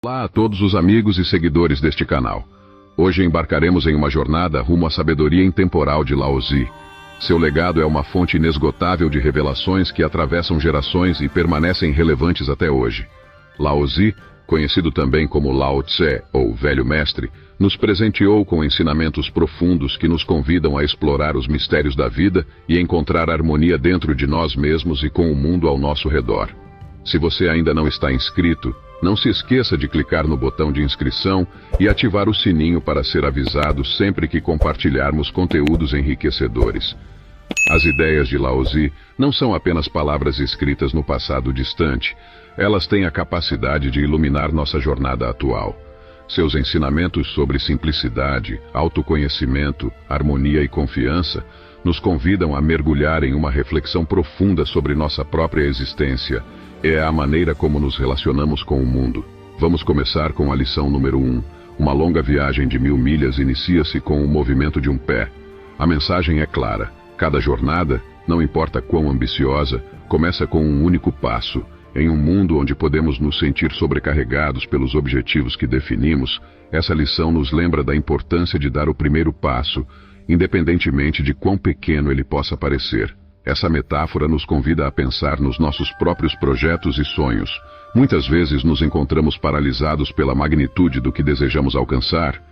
Olá a todos os amigos e seguidores deste canal. Hoje embarcaremos em uma jornada rumo à sabedoria intemporal de Lao Tse. Seu legado é uma fonte inesgotável de revelações que atravessam gerações e permanecem relevantes até hoje. Lao Tse, conhecido também como Lao Tse ou Velho Mestre, nos presenteou com ensinamentos profundos que nos convidam a explorar os mistérios da vida e encontrar harmonia dentro de nós mesmos e com o mundo ao nosso redor. Se você ainda não está inscrito, não se esqueça de clicar no botão de inscrição e ativar o sininho para ser avisado sempre que compartilharmos conteúdos enriquecedores. As ideias de Lao Tse não são apenas palavras escritas no passado distante, elas têm a capacidade de iluminar nossa jornada atual. Seus ensinamentos sobre simplicidade, autoconhecimento, harmonia e confiança nos convidam a mergulhar em uma reflexão profunda sobre nossa própria existência. É a maneira como nos relacionamos com o mundo. Vamos começar com a lição número 1. Uma longa viagem de 1000 milhas inicia-se com o movimento de um pé. A mensagem é clara. Cada jornada, não importa quão ambiciosa, começa com um único passo. Em um mundo onde podemos nos sentir sobrecarregados pelos objetivos que definimos, essa lição nos lembra da importância de dar o primeiro passo, independentemente de quão pequeno ele possa parecer. Essa metáfora nos convida a pensar nos nossos próprios projetos e sonhos. Muitas vezes nos encontramos paralisados pela magnitude do que desejamos alcançar.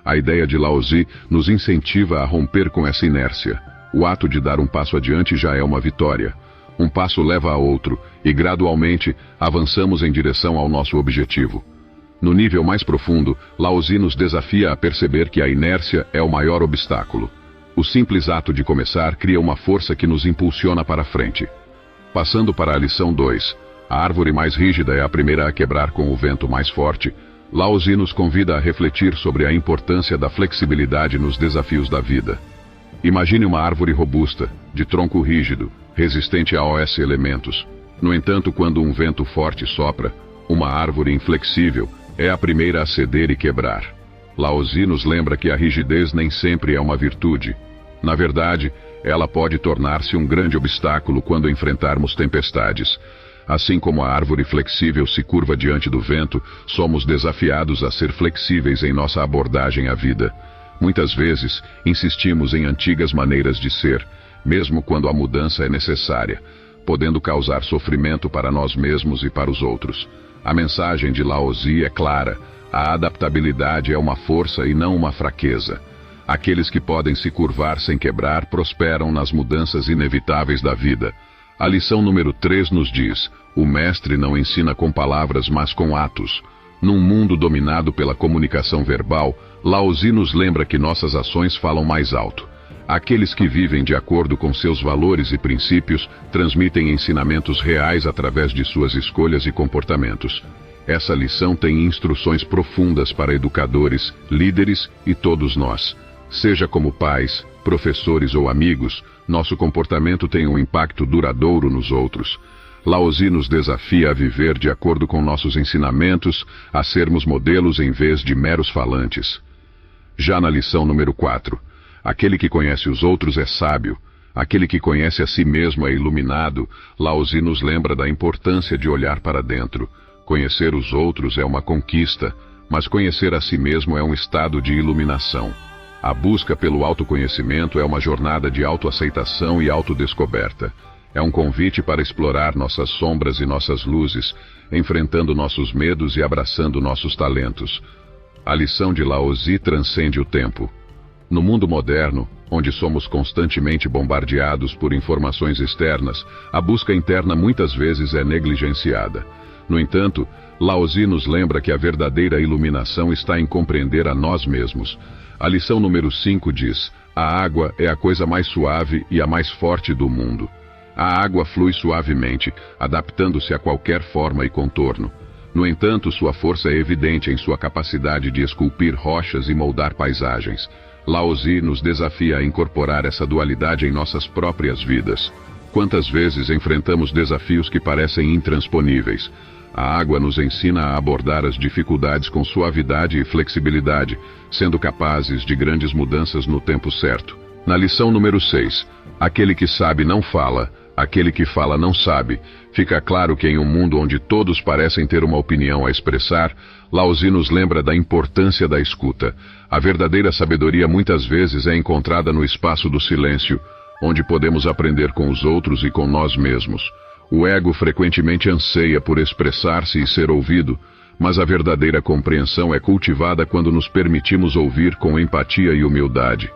A ideia de Lao Tse nos incentiva a romper com essa inércia. O ato de dar um passo adiante já é uma vitória. Um passo leva a outro, e gradualmente avançamos em direção ao nosso objetivo. No nível mais profundo, Lao Tse nos desafia a perceber que a inércia é o maior obstáculo. O simples ato de começar cria uma força que nos impulsiona para a frente. Passando para a lição 2, a árvore mais rígida é a primeira a quebrar com o vento mais forte. Lao Tse nos convida a refletir sobre a importância da flexibilidade nos desafios da vida. Imagine uma árvore robusta, de tronco rígido, resistente a elementos. No entanto, quando um vento forte sopra, uma árvore inflexível é a primeira a ceder e quebrar. Lao Tse nos lembra que a rigidez nem sempre é uma virtude. Na verdade, ela pode tornar-se um grande obstáculo quando enfrentarmos tempestades. Assim como a árvore flexível se curva diante do vento, somos desafiados a ser flexíveis em nossa abordagem à vida. Muitas vezes, insistimos em antigas maneiras de ser, mesmo quando a mudança é necessária, podendo causar sofrimento para nós mesmos e para os outros. A mensagem de Lao Tse é clara: a adaptabilidade é uma força e não uma fraqueza. Aqueles que podem se curvar sem quebrar prosperam nas mudanças inevitáveis da vida. A lição número 3 nos diz: o mestre não ensina com palavras, mas com atos. Num mundo dominado pela comunicação verbal, Lao Tse nos lembra que nossas ações falam mais alto. Aqueles que vivem de acordo com seus valores e princípios transmitem ensinamentos reais através de suas escolhas e comportamentos. Essa lição tem instruções profundas para educadores, líderes e todos nós. Seja como pais, professores ou amigos, nosso comportamento tem um impacto duradouro nos outros. Lao Tse nos desafia a viver de acordo com nossos ensinamentos, a sermos modelos em vez de meros falantes. Já na lição número 4, aquele que conhece os outros é sábio, aquele que conhece a si mesmo é iluminado. Lao Tse nos lembra da importância de olhar para dentro. Conhecer os outros é uma conquista, mas conhecer a si mesmo é um estado de iluminação. A busca pelo autoconhecimento é uma jornada de autoaceitação e autodescoberta. É um convite para explorar nossas sombras e nossas luzes, enfrentando nossos medos e abraçando nossos talentos. A lição de Lao Tse transcende o tempo. No mundo moderno, onde somos constantemente bombardeados por informações externas, a busca interna muitas vezes é negligenciada. No entanto, Lao Tse nos lembra que a verdadeira iluminação está em compreender a nós mesmos. A lição número 5 diz: a água é a coisa mais suave e a mais forte do mundo. A água flui suavemente, adaptando-se a qualquer forma e contorno. No entanto, sua força é evidente em sua capacidade de esculpir rochas e moldar paisagens. Lao Tse nos desafia a incorporar essa dualidade em nossas próprias vidas. Quantas vezes enfrentamos desafios que parecem intransponíveis? A água nos ensina a abordar as dificuldades com suavidade e flexibilidade, sendo capazes de grandes mudanças no tempo certo. Na lição número 6, aquele que sabe não fala, Aquele que fala não sabe. Fica claro que em um mundo onde todos parecem ter uma opinião a expressar, Lao Tzu nos lembra da importância da escuta. A verdadeira sabedoria muitas vezes é encontrada no espaço do silêncio, onde podemos aprender com os outros e com nós mesmos. O ego frequentemente anseia por expressar-se e ser ouvido, mas a verdadeira compreensão é cultivada quando nos permitimos ouvir com empatia e humildade.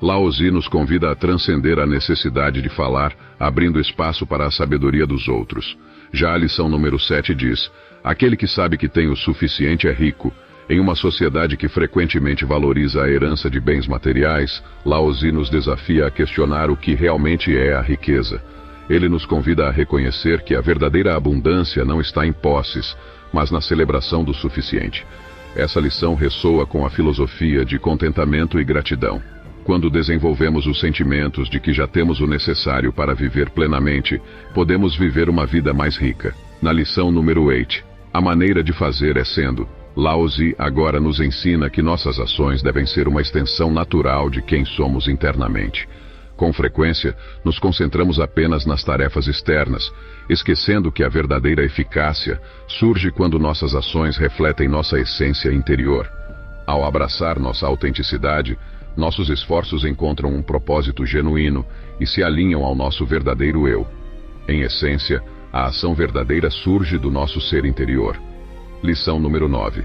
Lao Tzu nos convida a transcender a necessidade de falar, abrindo espaço para a sabedoria dos outros. Já a lição número 7 diz: aquele que sabe que tem o suficiente é rico. Em uma sociedade que frequentemente valoriza a herança de bens materiais, Lao Tzu nos desafia a questionar o que realmente é a riqueza. Ele nos convida a reconhecer que a verdadeira abundância não está em posses, mas na celebração do suficiente. Essa lição ressoa com a filosofia de contentamento e gratidão. Quando desenvolvemos os sentimentos de que já temos o necessário para viver plenamente, podemos viver uma vida mais rica. Na lição número 8, a maneira de fazer é sendo. Lao Tzu agora nos ensina que nossas ações devem ser uma extensão natural de quem somos internamente. Com frequência, nos concentramos apenas nas tarefas externas, esquecendo que a verdadeira eficácia surge quando nossas ações refletem nossa essência interior. Ao abraçar nossa autenticidade, nossos esforços encontram um propósito genuíno e se alinham ao nosso verdadeiro eu. Em essência, a ação verdadeira surge do nosso ser interior. Lição número 9.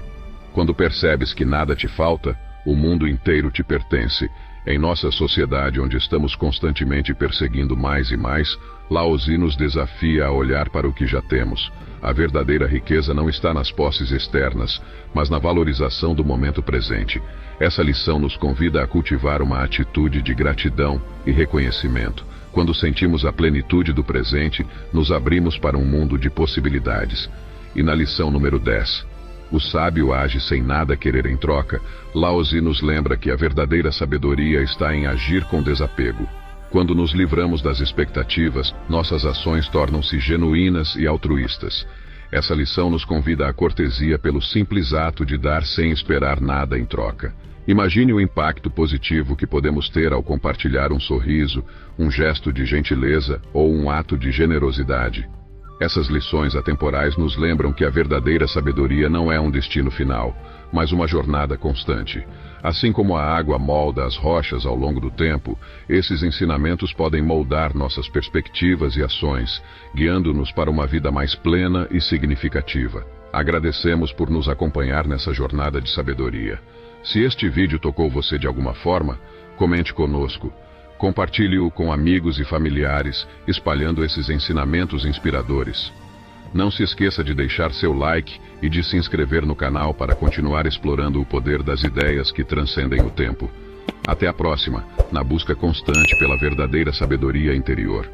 Quando percebes que nada te falta, o mundo inteiro te pertence. Em nossa sociedade, onde estamos constantemente perseguindo mais e mais, Lao Tzu nos desafia a olhar para o que já temos. A verdadeira riqueza não está nas posses externas, mas na valorização do momento presente. Essa lição nos convida a cultivar uma atitude de gratidão e reconhecimento. Quando sentimos a plenitude do presente, nos abrimos para um mundo de possibilidades. E na lição número 10, o sábio age sem nada querer em troca, Lao Tzu nos lembra que a verdadeira sabedoria está em agir com desapego. Quando nos livramos das expectativas, nossas ações tornam-se genuínas e altruístas. Essa lição nos convida à cortesia pelo simples ato de dar sem esperar nada em troca. Imagine o impacto positivo que podemos ter ao compartilhar um sorriso, um gesto de gentileza ou um ato de generosidade. Essas lições atemporais nos lembram que a verdadeira sabedoria não é um destino final, mas uma jornada constante. Assim como a água molda as rochas ao longo do tempo, esses ensinamentos podem moldar nossas perspectivas e ações, guiando-nos para uma vida mais plena e significativa. Agradecemos por nos acompanhar nessa jornada de sabedoria. Se este vídeo tocou você de alguma forma, comente conosco. Compartilhe-o com amigos e familiares, espalhando esses ensinamentos inspiradores. Não se esqueça de deixar seu like e de se inscrever no canal para continuar explorando o poder das ideias que transcendem o tempo. Até a próxima, na busca constante pela verdadeira sabedoria interior.